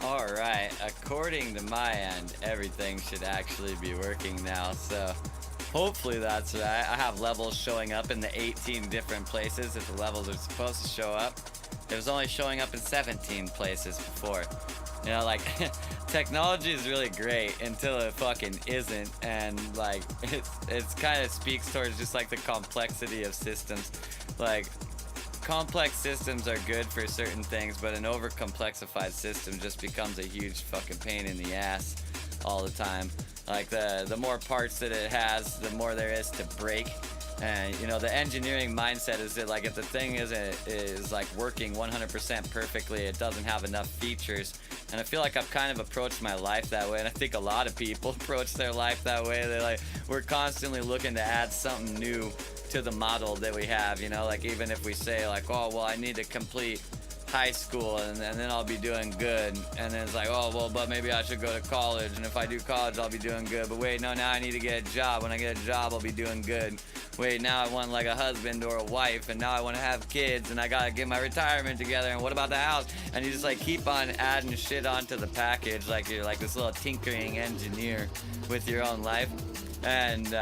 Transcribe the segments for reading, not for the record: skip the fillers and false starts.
Alright, according to my end, everything should actually be working now, so hopefully that's right. I have levels showing up in the 18 different places that the levels are supposed to show up. It was only showing up in 17 places before. You know, like, technology is really great until it fucking isn't, and, like, it's kind of speaks towards just, like, the complexity of systems. Like, complex systems are good for certain things, but an over complexified system just becomes a huge fucking pain in the ass all the time. Like the more parts that it has, the more there is to break. And you know, the engineering mindset is that like if the thing is like working 100% perfectly, it doesn't have enough features. And I feel like I've kind of approached my life that way, and I think a lot of people approach their life that way. They're like, we're constantly looking to add something new to the model that we have, you know, like even if we say like, oh well, I need to complete high school and then I'll be doing good, and then it's like, oh well, but maybe I should go to college, and if I do college I'll be doing good, but wait, no, now I need to get a job. When I get a job I'll be doing good. Wait, now I want like a husband or a wife, and now I want to have kids, and I gotta get my retirement together, and what about the house? And you just like keep on adding shit onto the package, like you're like this little tinkering engineer with your own life. And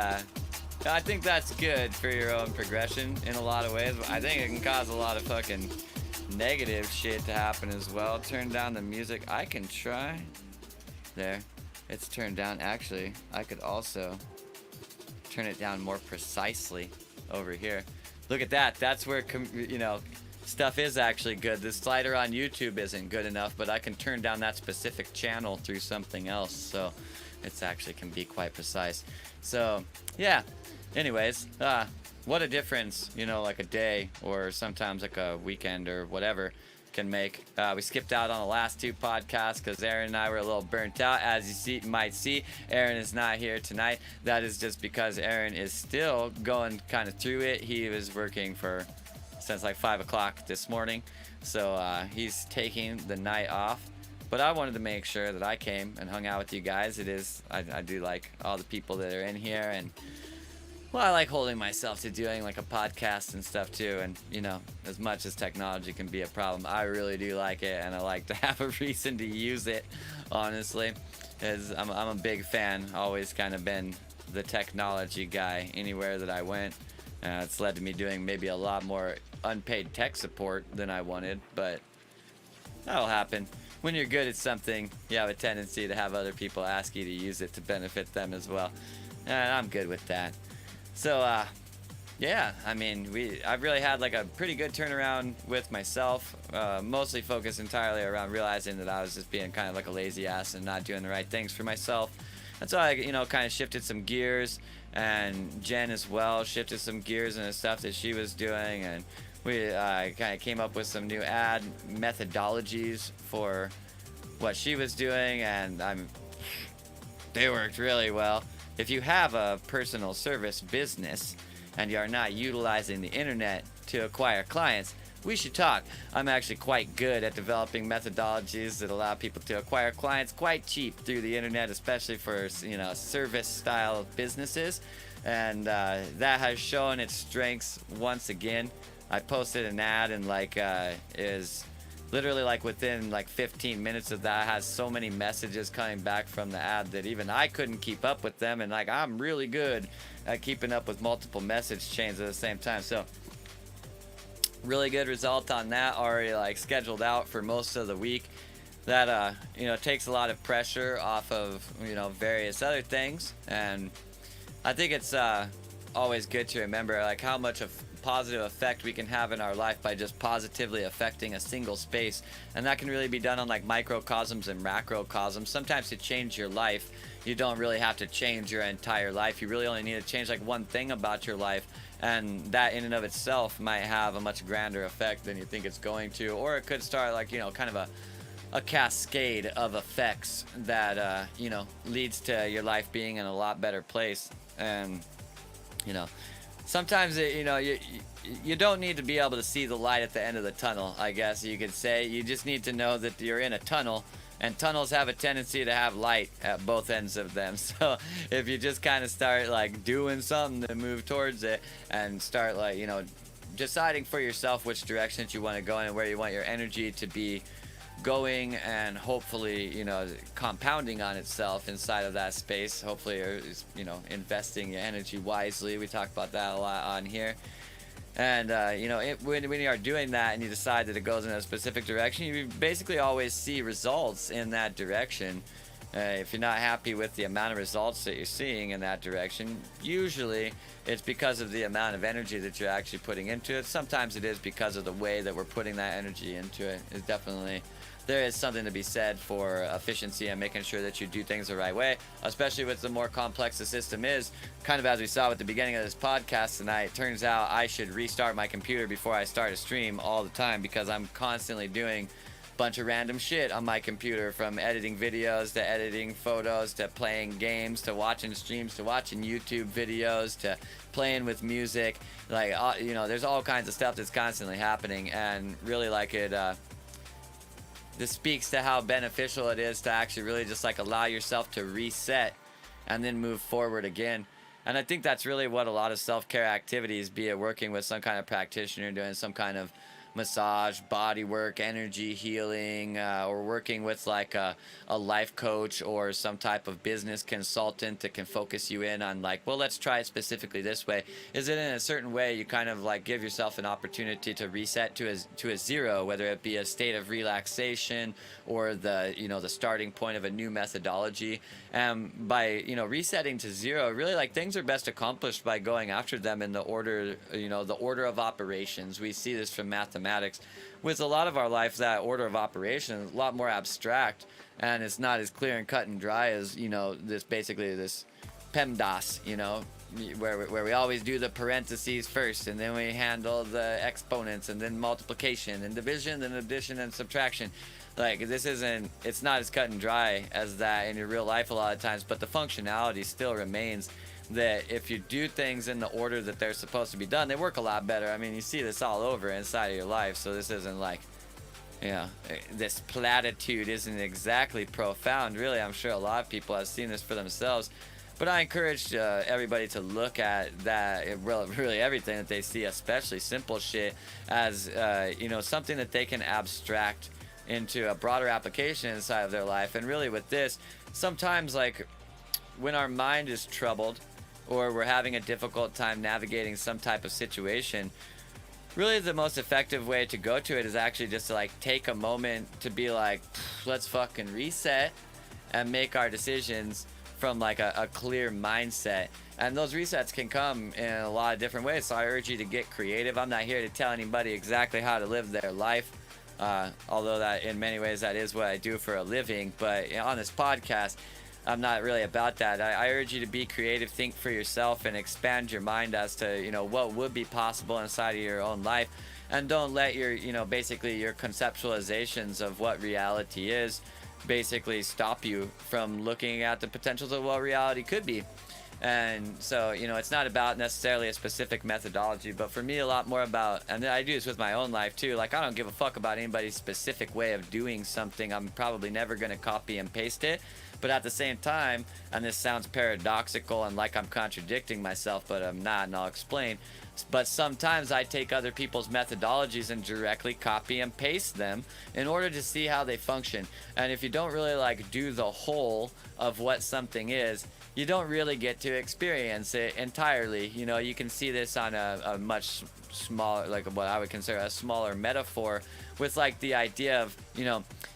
I think that's good for your own progression in a lot of ways. I think it can cause a lot of fucking negative shit to happen as well. Turn down the music. I can try. There. It's turned down. Actually, I could also turn it down more precisely over here. Look at that. That's where, you know, stuff is actually good. The slider on YouTube isn't good enough, but I can turn down that specific channel through something else. So it's actually can be quite precise. So, yeah. Anyways, what a difference, you know, like a day or sometimes like a weekend or whatever can make. We skipped out on the last two podcasts because Aaron and I were a little burnt out. As you might see, Aaron is not here tonight. That is just because Aaron is still going kind of through it. He was working since like 5 o'clock this morning. So he's taking the night off. But I wanted to make sure that I came and hung out with you guys. I do like all the people that are in here, and well, I like holding myself to doing like a podcast and stuff too. And you know, as much as technology can be a problem, I really do like it, and I like to have a reason to use it, honestly. As I'm a big fan, always kind of been the technology guy anywhere that I went. It's led to me doing maybe a lot more unpaid tech support than I wanted, but that'll happen. When you're good at something, you have a tendency to have other people ask you to use it to benefit them as well. And I'm good with that. So, yeah, I mean, I've really had like a pretty good turnaround with myself, mostly focused entirely around realizing that I was just being kind of like a lazy ass and not doing the right things for myself. And so I, you know, kind of shifted some gears, and Jen as well shifted some gears in the stuff that she was doing, and we kind of came up with some new ad methodologies for what she was doing, and they worked really well. If you have a personal service business and you are not utilizing the internet to acquire clients, we should talk. I'm actually quite good at developing methodologies that allow people to acquire clients quite cheap through the internet, especially for, you know, service style businesses, and that has shown its strengths once again. I posted an ad, and like is literally like within like 15 minutes of that, has so many messages coming back from the ad that even I couldn't keep up with them, and like I'm really good at keeping up with multiple message chains at the same time. So really good result on that, already like scheduled out for most of the week. That you know, takes a lot of pressure off of, you know, various other things, and I think it's always good to remember like how much of positive effect we can have in our life by just positively affecting a single space. And that can really be done on like microcosms and macrocosms. Sometimes to change your life, you don't really have to change your entire life. You really only need to change like one thing about your life, and that in and of itself might have a much grander effect than you think it's going to. Or it could start like, you know, kind of a cascade of effects that you know, leads to your life being in a lot better place. And you know, sometimes you know, you don't need to be able to see the light at the end of the tunnel, I guess you could say. You just need to know that you're in a tunnel, and tunnels have a tendency to have light at both ends of them. So if you just kind of start like doing something to move towards it, and start like, you know, deciding for yourself which directions you want to go in and where you want your energy to be going and hopefully, compounding on itself inside of that space. Hopefully, is, investing your energy wisely. We talk about that a lot on here. And when you are doing that and you decide that it goes in a specific direction, you basically always see results in that direction. If you're not happy with the amount of results that you're seeing in that direction, usually it's because of the amount of energy that you're actually putting into it. Sometimes it is because of the way that we're putting that energy into it. It's definitely, there is something to be said for efficiency and making sure that you do things the right way, especially with the more complex the system is. Kind of as we saw at the beginning of this podcast tonight, turns out I should restart my computer before I start a stream all the time, because I'm constantly doing bunch of random shit on my computer, from editing videos to editing photos to playing games to watching streams to watching YouTube videos to playing with music. Like, there's all kinds of stuff that's constantly happening, and really, like, this speaks to how beneficial it is to actually really just like allow yourself to reset and then move forward again. And I think that's really what a lot of self-care activities, be it working with some kind of practitioner, doing some kind of massage, body work, energy healing, or working with like a life coach or some type of business consultant that can focus you in on, like, well, let's try it specifically this way. Is it in a certain way you kind of like give yourself an opportunity to reset to a zero, whether it be a state of relaxation or the starting point of a new methodology. By resetting to zero, really, like, things are best accomplished by going after them in the order of operations. We see this from mathematics. With a lot of our life, that order of operation is a lot more abstract, and it's not as clear and cut and dry as this PEMDAS, where we always do the parentheses first, and then we handle the exponents, and then multiplication and division and addition and subtraction. Like, it's not as cut and dry as that in your real life a lot of times, but the functionality still remains, that if you do things in the order that they're supposed to be done, they work a lot better. I mean, you see this all over inside of your life, so this isn't like, this platitude isn't exactly profound. Really, I'm sure a lot of people have seen this for themselves. But I encourage everybody to look at that, really everything that they see, especially simple shit, as something that they can abstract into a broader application inside of their life. And really with this, sometimes, like, when our mind is troubled or we're having a difficult time navigating some type of situation, really the most effective way to go to it is actually just to, like, take a moment to be like, let's fucking reset and make our decisions from like a clear mindset. And those resets can come in a lot of different ways, so I urge you to get creative. I'm not here to tell anybody exactly how to live their life, although that in many ways that is what I do for a living. But on this podcast, I'm not really about that. I urge you to be creative, think for yourself, and expand your mind as to what would be possible inside of your own life. And don't let your basically your conceptualizations of what reality is basically stop you from looking at the potentials of what reality could be. And so, it's not about necessarily a specific methodology, but for me, a lot more about, and I do this with my own life too, like, I don't give a fuck about anybody's specific way of doing something. I'm probably never going to copy and paste it. But at the same time, and this sounds paradoxical and like I'm contradicting myself, but I'm not, and I'll explain. But sometimes I take other people's methodologies and directly copy and paste them in order to see how they function. And if you don't really like do the whole of what something is, you don't really get to experience it entirely. You can see this on a much smaller, like what I would consider a smaller metaphor, with like the idea of,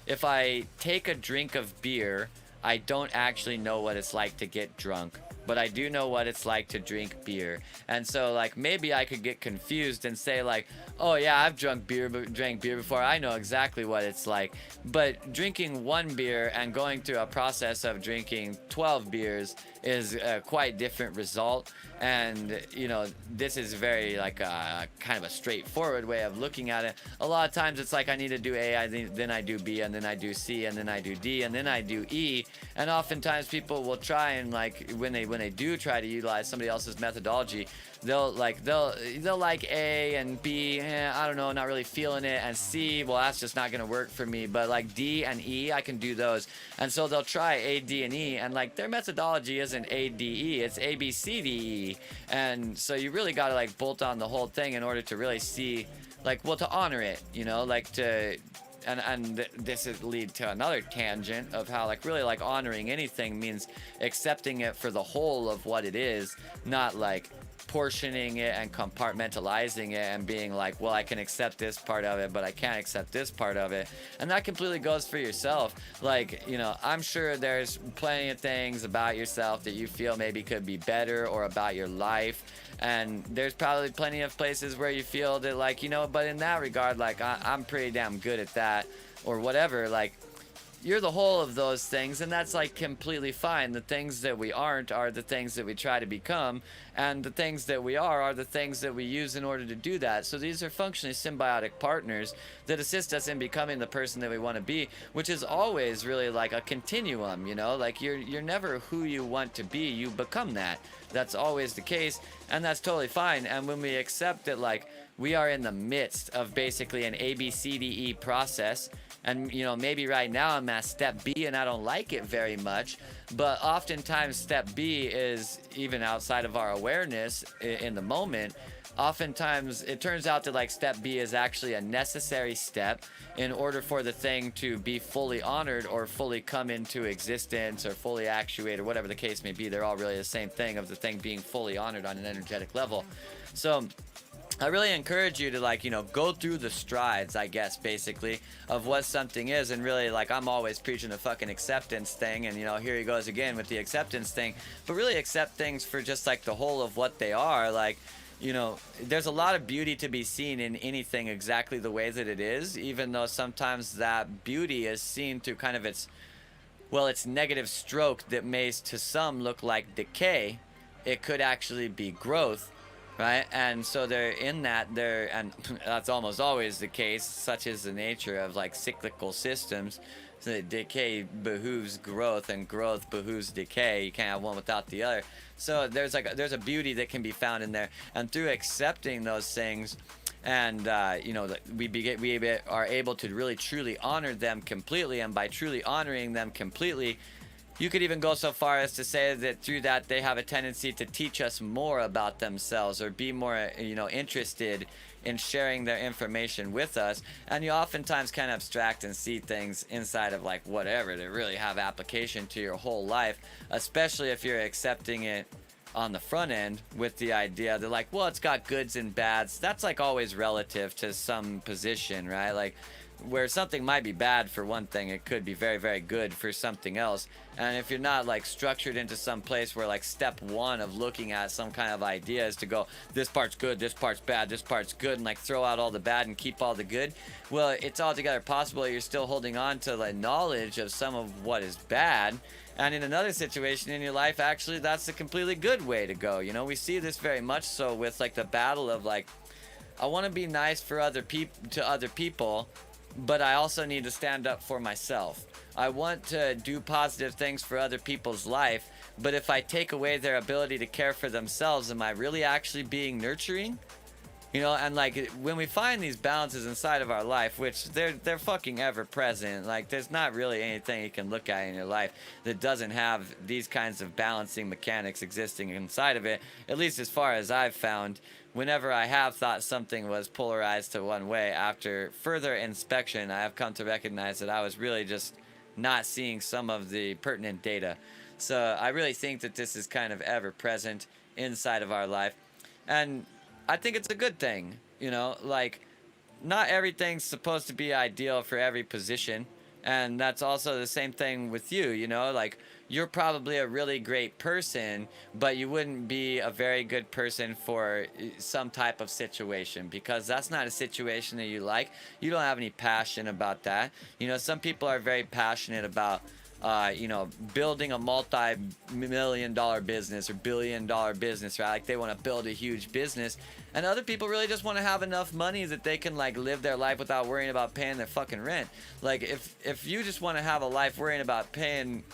if I take a drink of beer, I don't actually know what it's like to get drunk, but I do know what it's like to drink beer. And so, like, maybe I could get confused and say, like, oh yeah, I've drank beer before, I know exactly what it's like. But drinking one beer and going through a process of drinking 12 beers is a quite different result. And this is very like a kind of a straightforward way of looking at it. A lot of times it's like, I need to do A, then I do B, and then I do C, and then I do D, and then I do E. And oftentimes people will try and, like, when they do try to utilize somebody else's methodology, they'll like A and B, I don't know, not really feeling it, and C, well, that's just not gonna work for me. But like D and E, I can do those. And so they'll try A, D, and E, and like their methodology isn't A, D, E, it's A, B, C, D, E. And so you really gotta like bolt on the whole thing in order to really see, like, well, to honor it, like to this would lead to another tangent of how like really like honoring anything means accepting it for the whole of what it is, not like portioning it and compartmentalizing it and being like, well, I can accept this part of it, but I can't accept this part of it. And that completely goes for yourself. Like, you know, I'm sure there's plenty of things about yourself that you feel maybe could be better, or about your life. And there's probably plenty of places where you feel that, like, you know, but in that regard, like, I'm pretty damn good at that, or whatever. Like, you're the whole of those things, and that's like completely fine. The things that we aren't are the things that we try to become, and the things that we are the things that we use in order to do that. So these are functionally symbiotic partners that assist us in becoming the person that we want to be, which is always really like a continuum, you know? Like you're never who you want to be, you become that. That's always the case, and that's totally fine. And when we accept that, like, we are in the midst of basically an ABCDE process, and, you know, maybe right now I'm at step B and I don't like it very much, but oftentimes step B is even outside of our awareness in the moment. Oftentimes it turns out that like step B is actually a necessary step in order for the thing to be fully honored or fully come into existence or fully actuate, or whatever the case may be. They're all really the same thing, of the thing being fully honored on an energetic level. So I really encourage you to, like, you know, go through the strides, I guess, basically, of what something is. And really, like, I'm always preaching the fucking acceptance thing, and, you know, here he goes again with the acceptance thing. But really accept things for just like the whole of what they are. Like, you know, there's a lot of beauty to be seen in anything exactly the way that it is, even though sometimes that beauty is seen through kind of its negative stroke that may to some look like decay. It could actually be growth. Right? And so they're in that, and that's almost always the case, such is the nature of like cyclical systems. So that decay behooves growth, and growth behooves decay. You can't have one without the other. So there's a beauty that can be found in there, and through accepting those things, and you know, we are able to really truly honor them completely. And by truly honoring them completely, you could even go so far as to say that through that they have a tendency to teach us more about themselves, or be more, you know, interested in sharing their information with us. And you oftentimes can abstract and see things inside of like whatever that really have application to your whole life, especially if you're accepting it on the front end with the idea that, like, well, it's got goods and bads. That's like always relative to some position, right? Like, where something might be bad for one thing, it could be very, very good for something else. And if you're not like structured into some place where like step one of looking at some kind of idea is to go, this part's good, this part's bad, this part's good, and like throw out all the bad and keep all the good, well, it's altogether possible you're still holding on to the knowledge of some of what is bad. And in another situation in your life, actually, that's a completely good way to go. You know, we see this very much so with like the battle of like, I want to be nice for other people, but I also need to stand up for myself. I want to do positive things for other people's life, but if I take away their ability to care for themselves, am I really actually being nurturing? You know, and like when we find these balances inside of our life, which they're fucking ever present, like there's not really anything you can look at in your life that doesn't have these kinds of balancing mechanics existing inside of it, at least as far as I've found. Whenever I have thought something was polarized to one way, after further inspection, I have come to recognize that I was really just not seeing some of the pertinent data. So I really think that this is kind of ever present inside of our life. And I think it's a good thing, you know, like not everything's supposed to be ideal for every position. And that's also the same thing with you, you know, like you're probably a really great person, but you wouldn't be a very good person for some type of situation, because that's not a situation that you like. You don't have any passion about that. You know, some people are very passionate about you know, building a multi-million-dollar business or billion-dollar business, right? Like they want to build a huge business, and other people really just want to have enough money that they can like live their life without worrying about paying their fucking rent. Like if you just want to have a life worrying about being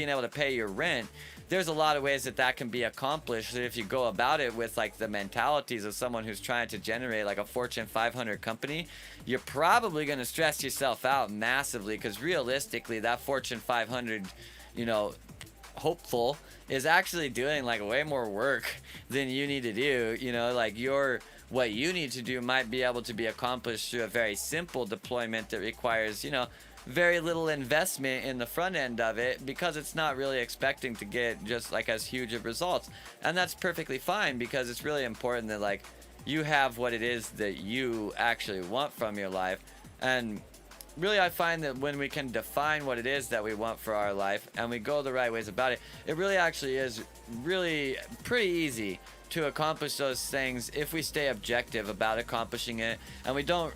able to pay your rent, there's a lot of ways that can be accomplished. If you go about it with like the mentalities of someone who's trying to generate like a Fortune 500 company, you're probably going to stress yourself out massively, because realistically that Fortune 500, you know, hopeful is actually doing like way more work than you need to do. You know, like your what you need to do might be able to be accomplished through a very simple deployment that requires, very little investment in the front end of it, because it's not really expecting to get just like as huge of results. And that's perfectly fine, because it's really important that like you have what it is that you actually want from your life. And really, I find that when we can define what it is that we want for our life and we go the right ways about it, it really actually is really pretty easy to accomplish those things if we stay objective about accomplishing it, and we don't,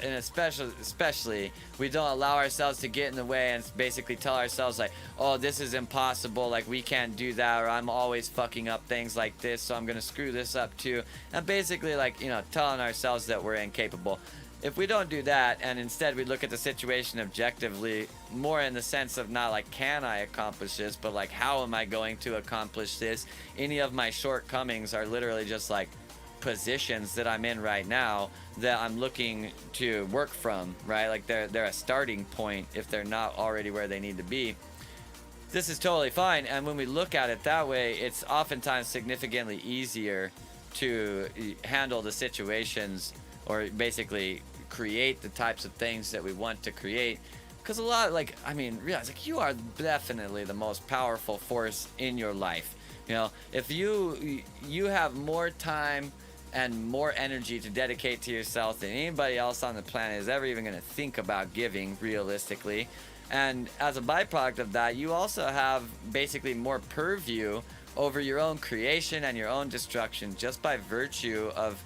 and especially we don't allow ourselves to get in the way and basically tell ourselves like, oh, this is impossible, like we can't do that, or I'm always fucking up things like this, so I'm gonna screw this up too, and basically like, telling ourselves that we're incapable. If we don't do that, and instead we look at the situation objectively, more in the sense of not like, can I accomplish this, but like, how am I going to accomplish this? Any of my shortcomings are literally just like positions that I'm in right now that I'm looking to work from, right? Like they're a starting point if they're not already where they need to be. This is totally fine, and when we look at it that way, it's oftentimes significantly easier to handle the situations, or basically create the types of things that we want to create. Because a lot, like, I mean, realize, like, you are definitely the most powerful force in your life. If you have more time and more energy to dedicate to yourself than anybody else on the planet is ever even going to think about giving, realistically. And as a byproduct of that, you also have basically more purview over your own creation and your own destruction, just by virtue of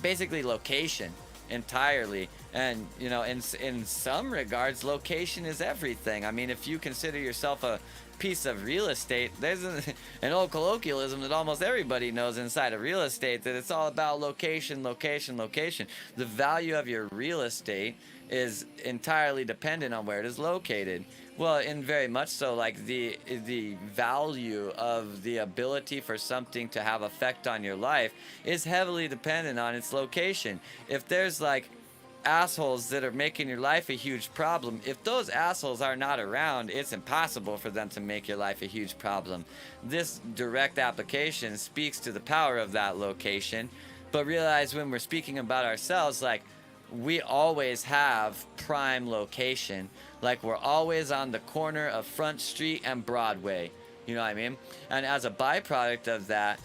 basically location entirely. And in some regards, location is everything. I mean, if you consider yourself a piece of real estate, there's an old colloquialism that almost everybody knows inside of real estate, that it's all about location, location, location. The value of your real estate is entirely dependent on where it is located. Well, in very much so, like the value of the ability for something to have effect on your life is heavily dependent on its location. If there's like assholes that are making your life a huge problem, if those assholes are not around, it's impossible for them to make your life a huge problem. This direct application speaks to the power of that location, but realize when we're speaking about ourselves, like, we always have prime location. Like, we're always on the corner of Front Street and Broadway. You know what I mean? And as a byproduct of that,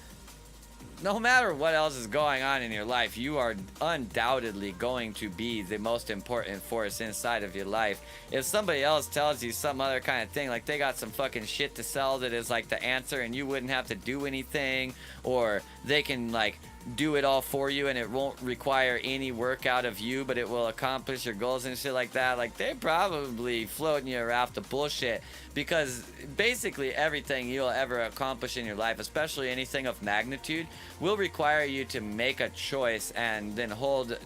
no matter what else is going on in your life, you are undoubtedly going to be the most important force inside of your life. If somebody else tells you some other kind of thing, like they got some fucking shit to sell that is like the answer and you wouldn't have to do anything, or they can like do it all for you and it won't require any work out of you, but it will accomplish your goals and shit like that, like, they probably floating you a raft of bullshit. Because basically everything you'll ever accomplish in your life, especially anything of magnitude, will require you to make a choice and then hold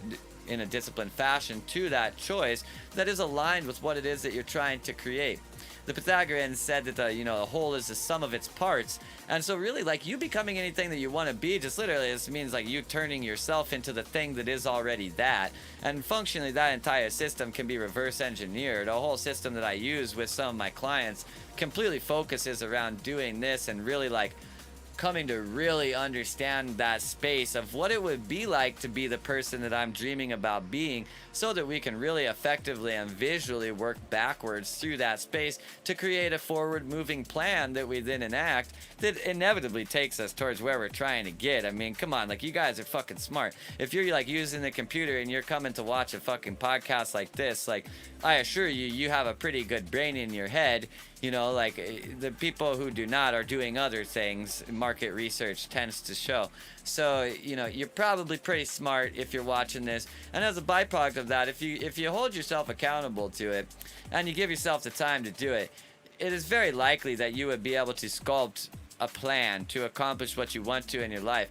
in a disciplined fashion to that choice that is aligned with what it is that you're trying to create. The Pythagoreans said that the whole is the sum of its parts. And so really, like, you becoming anything that you want to be just literally just means like you turning yourself into the thing that is already that. And functionally, that entire system can be reverse engineered. A whole system that I use with some of my clients completely focuses around doing this and really like coming to really understand that space of what it would be like to be the person that I'm dreaming about being, so that we can really effectively and visually work backwards through that space to create a forward moving plan that we then enact that inevitably takes us towards where we're trying to get. I mean, come on, like, you guys are fucking smart. If you're like using the computer and you're coming to watch a fucking podcast like this, like, I assure you, you have a pretty good brain in your head. Like, the people who do not are doing other things, market research tends to show. So, you're probably pretty smart if you're watching this. And as a byproduct of that, if you hold yourself accountable to it and you give yourself the time to do it, it is very likely that you would be able to sculpt a plan to accomplish what you want to in your life.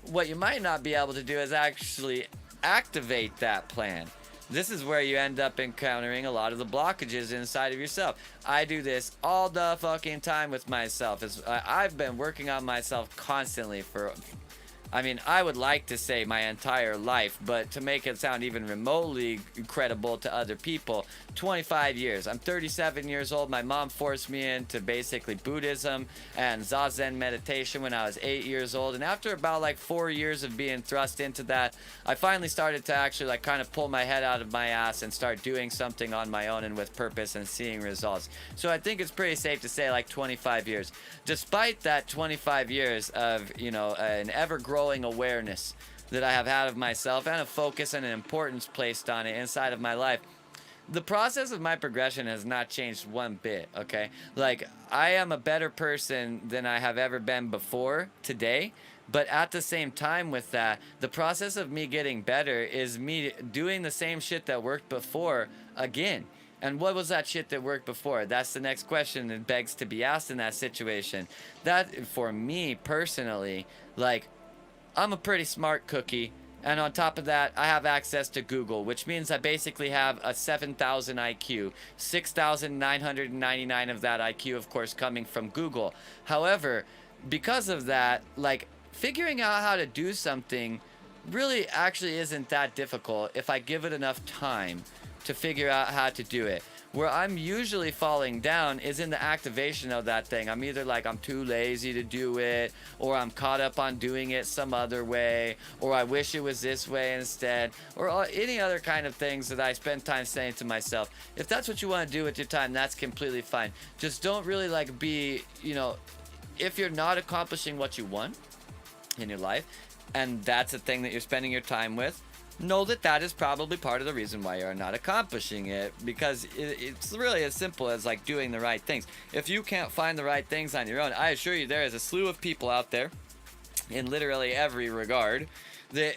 What you might not be able to do is actually activate that plan. This is where you end up encountering a lot of the blockages inside of yourself. I do this all the fucking time with myself. I've been working on myself constantly for I mean, I would like to say my entire life, but to make it sound even remotely credible to other people, 25 years. I'm 37 years old. My mom forced me into basically Buddhism and Zazen meditation when I was 8 years old. And after about like 4 years of being thrust into that, I finally started to actually like kind of pull my head out of my ass and start doing something on my own and with purpose and seeing results. So I think it's pretty safe to say like 25 years. Despite that 25 years of, an ever-growing awareness that I have had of myself and a focus and an importance placed on it inside of my life, the process of my progression has not changed one bit, okay? Like, I am a better person than I have ever been before today, but at the same time with that, the process of me getting better is me doing the same shit that worked before again. And what was that shit that worked before? That's the next question that begs to be asked in that situation. That, for me personally, like, I'm a pretty smart cookie, and on top of that, I have access to Google, which means I basically have a 7,000 IQ, 6,999 of that IQ, of course, coming from Google. However, because of that, like, figuring out how to do something really actually isn't that difficult if I give it enough time to figure out how to do it. Where I'm usually falling down is in the activation of that thing. I'm either like, I'm too lazy to do it, or I'm caught up on doing it some other way, or I wish it was this way instead, or any other kind of things that I spend time saying to myself. If that's what you want to do with your time, that's completely fine. Just don't really like be, if you're not accomplishing what you want in your life, and that's a thing that you're spending your time with, know that that is probably part of the reason why you're not accomplishing it, because it's really as simple as like doing the right things. If you can't find the right things on your own, I assure you there is a slew of people out there in literally every regard that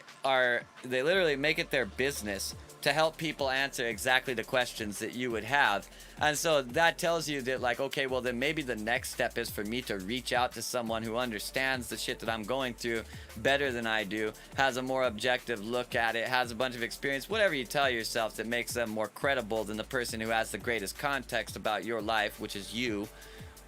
they literally make it their business to help people answer exactly the questions that you would have. And so that tells you that, like, okay, well then maybe the next step is for me to reach out to someone who understands the shit that I'm going through better than I do, has a more objective look at it, has a bunch of experience, whatever you tell yourself that makes them more credible than the person who has the greatest context about your life, which is you.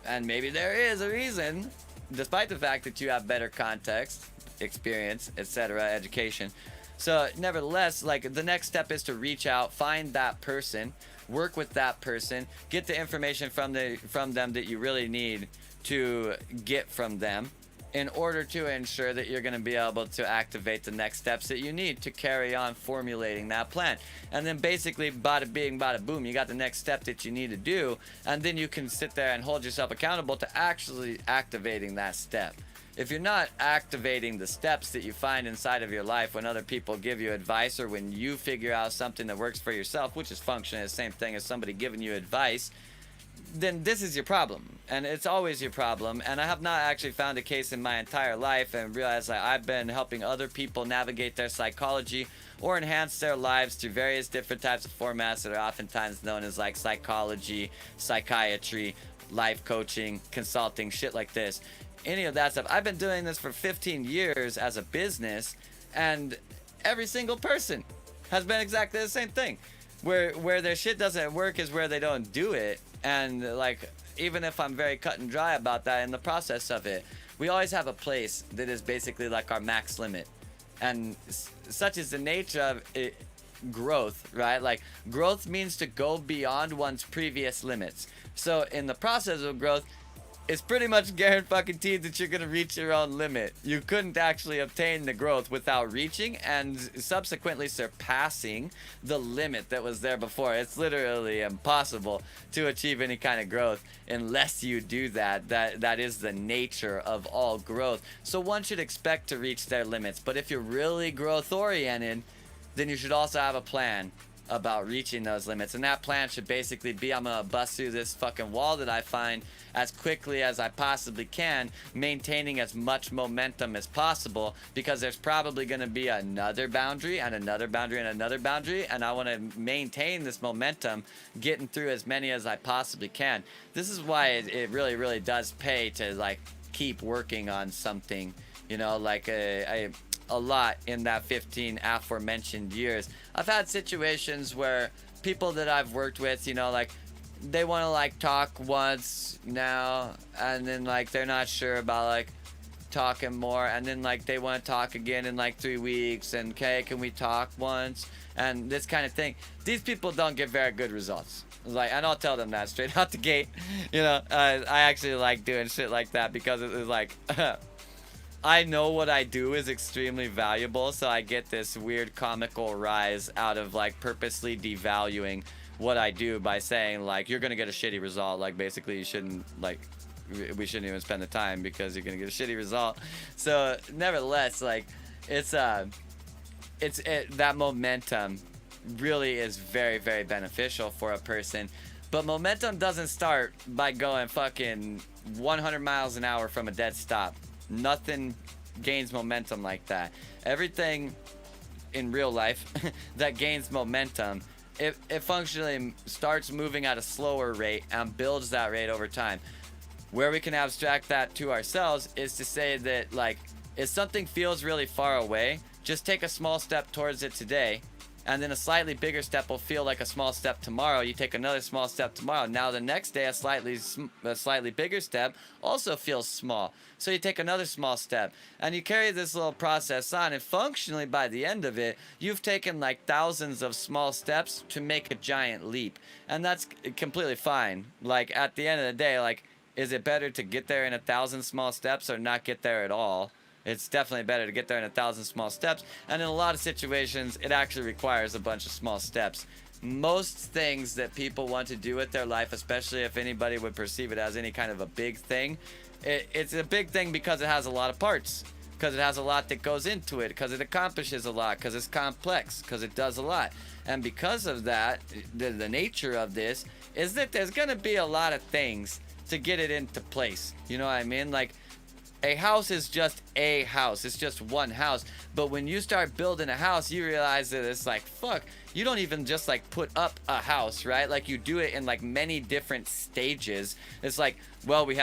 And maybe there is a reason, despite the fact that you have better context, experience, etc., education. So nevertheless, like, the next step is to reach out, find that person, work with that person, get the information from them that you really need to get from them in order to ensure that you're going to be able to activate the next steps that you need to carry on formulating that plan. And then basically, bada bing, bada boom, you got the next step that you need to do, and then you can sit there and hold yourself accountable to actually activating that step. If you're not activating the steps that you find inside of your life when other people give you advice, or when you figure out something that works for yourself, which is functionally the same thing as somebody giving you advice, then this is your problem. And it's always your problem. And I have not actually found a case in my entire life and realized that I've been helping other people navigate their psychology or enhance their lives through various different types of formats that are oftentimes known as like psychology, psychiatry, life coaching, consulting, shit like this. Any of that stuff. I've been doing this for 15 years as a business, and every single person has been exactly the same thing. Where their shit doesn't work is where they don't do it. And like, even if I'm very cut and dry about that in the process of it, we always have a place that is basically like our max limit. And such is the nature of it, growth, right? Like, growth means to go beyond one's previous limits. So in the process of growth, it's pretty much guaranteed that you're going to reach your own limit. You couldn't actually obtain the growth without reaching and subsequently surpassing the limit that was there before. It's literally impossible to achieve any kind of growth unless you do that. That is the nature of all growth. So one should expect to reach their limits. But if you're really growth oriented, then you should also have a plan about reaching those limits. And that plan should basically be, I'm gonna bust through this fucking wall that I find as quickly as I possibly can, maintaining as much momentum as possible, because there's probably gonna be another boundary and another boundary and another boundary, and I want to maintain this momentum, getting through as many as I possibly can. This is why it really, really does pay to like keep working on something, like a lot in that 15 aforementioned years. I've had situations where people that I've worked with, like, they want to like talk once now, and then like they're not sure about like talking more, and then like they want to talk again in like 3 weeks, and okay, can we talk once, and this kind of thing. These people don't get very good results. Like, and I'll tell them that straight out the gate. You know, I actually like doing shit like that because it is like, I know what I do is extremely valuable, so I get this weird comical rise out of like purposely devaluing what I do by saying like, you're gonna get a shitty result. Like, basically, you shouldn't like, we shouldn't even spend the time because you're gonna get a shitty result. So nevertheless, like, that momentum really is very, very beneficial for a person. But momentum doesn't start by going fucking 100 miles an hour from a dead stop. Nothing gains momentum like that. Everything in real life that gains momentum, it functionally starts moving at a slower rate and builds that rate over time. Where we can abstract that to ourselves is to say that, like, if something feels really far away, just take a small step towards it today, and then a slightly bigger step will feel like a small step tomorrow. You take another small step tomorrow. Now the next day, a slightly bigger step also feels small. So you take another small step, and you carry this little process on, and functionally by the end of it, you've taken like thousands of small steps to make a giant leap. And that's completely fine. Like, at the end of the day, like, is it better to get there in 1,000 small steps or not get there at all? It's definitely better to get there in 1,000 small steps. And in a lot of situations, it actually requires a bunch of small steps. Most things that people want to do with their life, especially if anybody would perceive it as any kind of a big thing, it's a big thing because it has a lot of parts. Because it has a lot that goes into it. Because it accomplishes a lot. Because it's complex. Because it does a lot. And because of that, the nature of this is that there's going to be a lot of things to get it into place. You know what I mean? Like, a house is just a house. It's just one house. But when you start building a house, you realize that it's like, fuck, you don't even just like put up a house, right? Like, you do it in like many different stages. It's like, well, we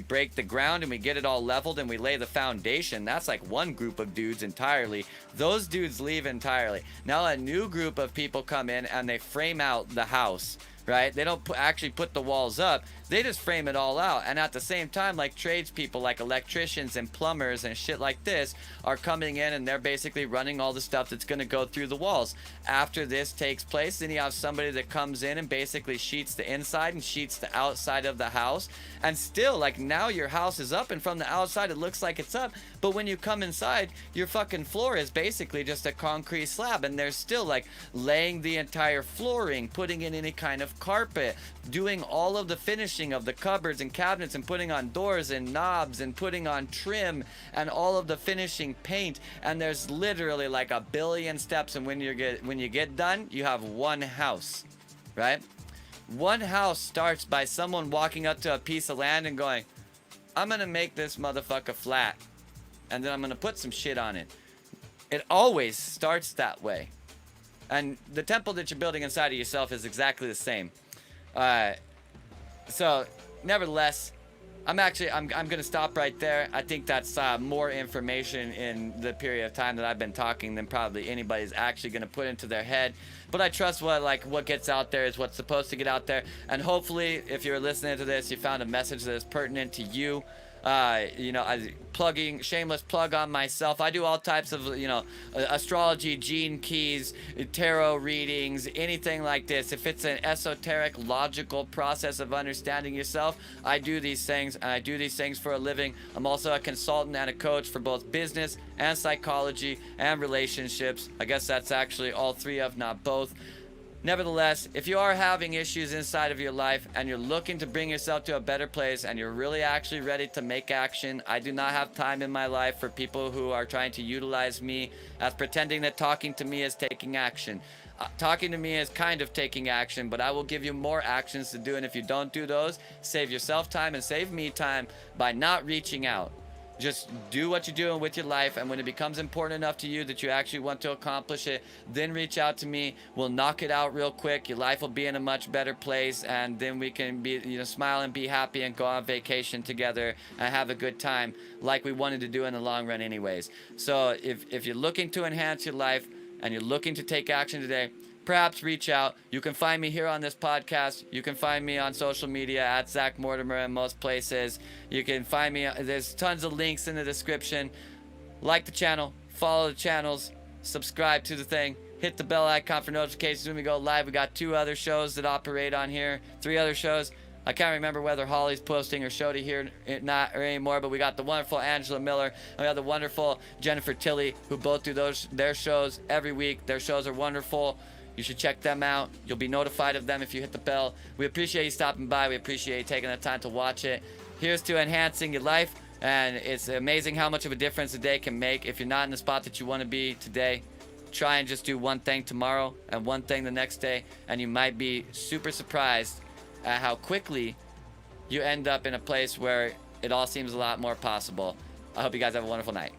break the ground and we get it all leveled and we lay the foundation. That's like one group of dudes entirely. Those dudes leave entirely. Now a new group of people come in and they frame out the house. Right? They don't actually put the walls up. They just frame it all out. And at the same time, like, tradespeople, like electricians and plumbers and shit like this are coming in, and they're basically running all the stuff that's going to go through the walls. After this takes place, then you have somebody that comes in and basically sheets the inside and sheets the outside of the house. And still, like, now your house is up, and from the outside it looks like it's up. But when you come inside, your fucking floor is basically just a concrete slab, and they're still like laying the entire flooring, putting in any kind of carpet, doing all of the finishing of the cupboards and cabinets, and putting on doors and knobs and putting on trim and all of the finishing paint. And there's literally like a billion steps, and when you get done, you have one house, right? One house starts by someone walking up to a piece of land and going, I'm gonna make this motherfucker flat, and then I'm gonna put some shit on it. It always starts that way. And the temple that you're building inside of yourself is exactly the same. So, nevertheless, I'm gonna stop right there. I think that's more information in the period of time that I've been talking than probably anybody's actually gonna put into their head. But I trust what gets out there is what's supposed to get out there. And hopefully, if you're listening to this, you found a message that is pertinent to you. Shameless plug on myself. I do all types of, astrology, gene keys, tarot readings, anything like this. If it's an esoteric, logical process of understanding yourself, I do these things, and I do these things for a living. I'm also a consultant and a coach for both business and psychology and relationships. I guess that's actually all three of, not both. Nevertheless, if you are having issues inside of your life and you're looking to bring yourself to a better place and you're really actually ready to make action, I do not have time in my life for people who are trying to utilize me as pretending that talking to me is taking action. Talking to me is kind of taking action, but I will give you more actions to do, and if you don't do those, save yourself time and save me time by not reaching out. Just do what you're doing with your life, and when it becomes important enough to you that you actually want to accomplish it, then reach out to me. We'll knock it out real quick. Your life will be in a much better place, and then we can be, smile and be happy and go on vacation together and have a good time like we wanted to do in the long run anyways. So if you're looking to enhance your life and you're looking to take action today, perhaps reach out. You can find me here on this podcast. You can find me on social media at Zach Mortimer in most places. You can find me, there's tons of links in the description. Like the channel, follow the channels, subscribe to the thing, hit the bell icon for notifications when we go live. We got 2 other shows that operate on here, 3 other shows. I can't remember whether Holly's posting or Shody here not or anymore, but we got the wonderful Angela Miller and we got the wonderful Jennifer Tilley, who both do their shows every week. Their shows are wonderful. You should check them out. You'll be notified of them if you hit the bell. We appreciate you stopping by. We appreciate you taking the time to watch it. Here's to enhancing your life, and it's amazing how much of a difference a day can make. If you're not in the spot that you want to be today, try and just do one thing tomorrow and one thing the next day, and you might be super surprised at how quickly you end up in a place where it all seems a lot more possible. I hope you guys have a wonderful night.